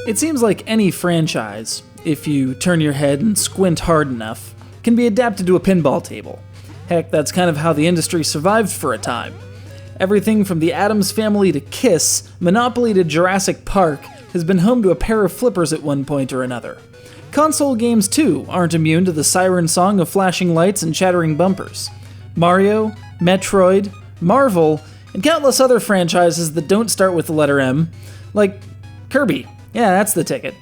It seems like any franchise, if you turn your head and squint hard enough, can be adapted to a pinball table. Heck, that's kind of how the industry survived for a time. Everything from the Addams Family to Kiss, Monopoly to Jurassic Park, has been home to a pair of flippers at one point or another. Console games, too, aren't immune to the siren song of flashing lights and chattering bumpers. Mario, Metroid, Marvel, and countless other franchises that don't start with the letter M, like Kirby. Yeah, that's the ticket.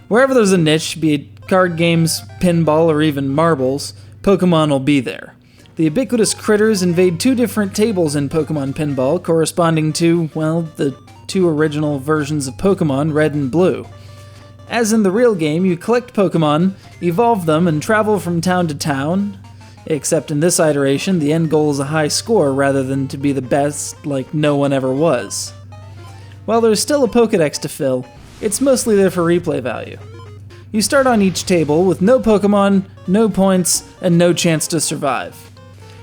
Wherever there's a niche, be it card games, pinball, or even marbles, Pokemon will be there. The ubiquitous critters invade two different tables in Pokemon Pinball, corresponding to, well, the two original versions of Pokemon, Red and Blue. As in the real game, you collect Pokemon, evolve them, and travel from town to town, except in this iteration, the end goal is a high score rather than to be the best like no one ever was. While there's still a Pokédex to fill, it's mostly there for replay value. You start on each table with no Pokemon, no points, and no chance to survive.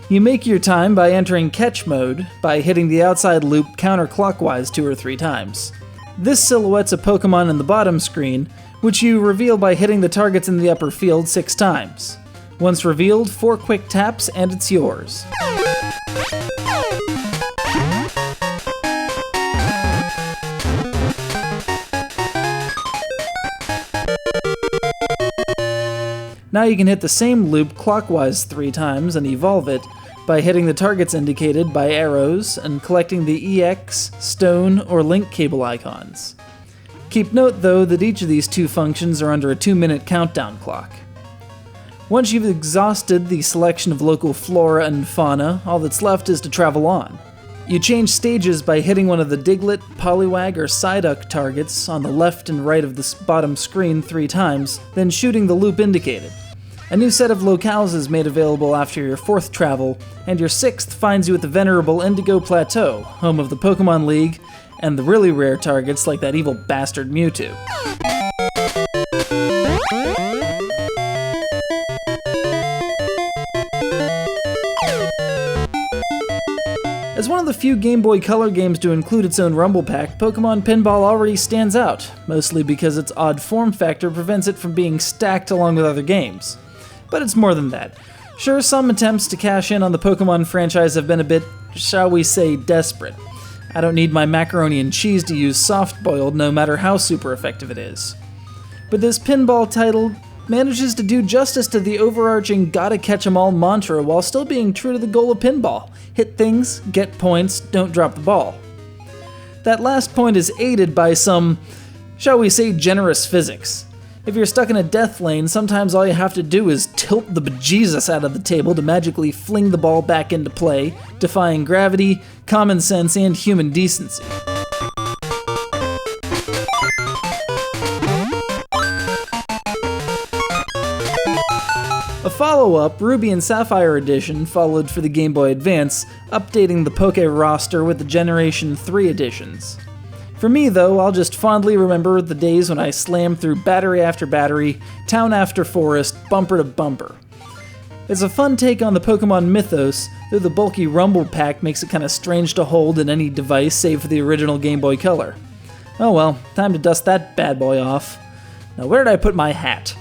You make your time by entering catch mode by hitting the outside loop counterclockwise 2 or 3 times. This silhouettes a Pokemon in the bottom screen, which you reveal by hitting the targets in the upper field 6 times. Once revealed, 4 quick taps and it's yours. Now you can hit the same loop clockwise 3 times and evolve it by hitting the targets indicated by arrows and collecting the EX, stone, or link cable icons. Keep note though that each of these 2 functions are under a 2-minute countdown clock. Once you've exhausted the selection of local flora and fauna, all that's left is to travel on. You change stages by hitting one of the Diglett, Poliwag, or Psyduck targets on the left and right of the bottom screen 3 times, then shooting the loop indicated. A new set of locales is made available after your 4th travel, and your 6th finds you at the venerable Indigo Plateau, home of the Pokemon League, and the really rare targets like that evil bastard Mewtwo. As one of the few Game Boy Color games to include its own rumble-pak, Pokemon Pinball already stands out, mostly because its odd form factor prevents it from being stacked along with other games. But it's more than that. Sure, some attempts to cash in on the Pokemon franchise have been a bit, shall we say, desperate. I don't need my macaroni and cheese to use soft-boiled no matter how super effective it is. But this pinball title manages to do justice to the overarching gotta catch 'em all mantra while still being true to the goal of pinball. Hit things, get points, don't drop the ball. That last point is aided by some, shall we say, generous physics. If you're stuck in a death lane, sometimes all you have to do is tilt the bejesus out of the table to magically fling the ball back into play, defying gravity, common sense, and human decency. A follow-up, Ruby and Sapphire Edition, followed for the Game Boy Advance, updating the Poké roster with the Generation 3 editions. For me, though, I'll just fondly remember the days when I slammed through battery after battery, town after forest, bumper to bumper. It's a fun take on the Pokemon mythos, though the bulky rumble-pak makes it kinda strange to hold in any device save for the original Game Boy Color. Oh well, time to dust that bad boy off. Now where did I put my hat?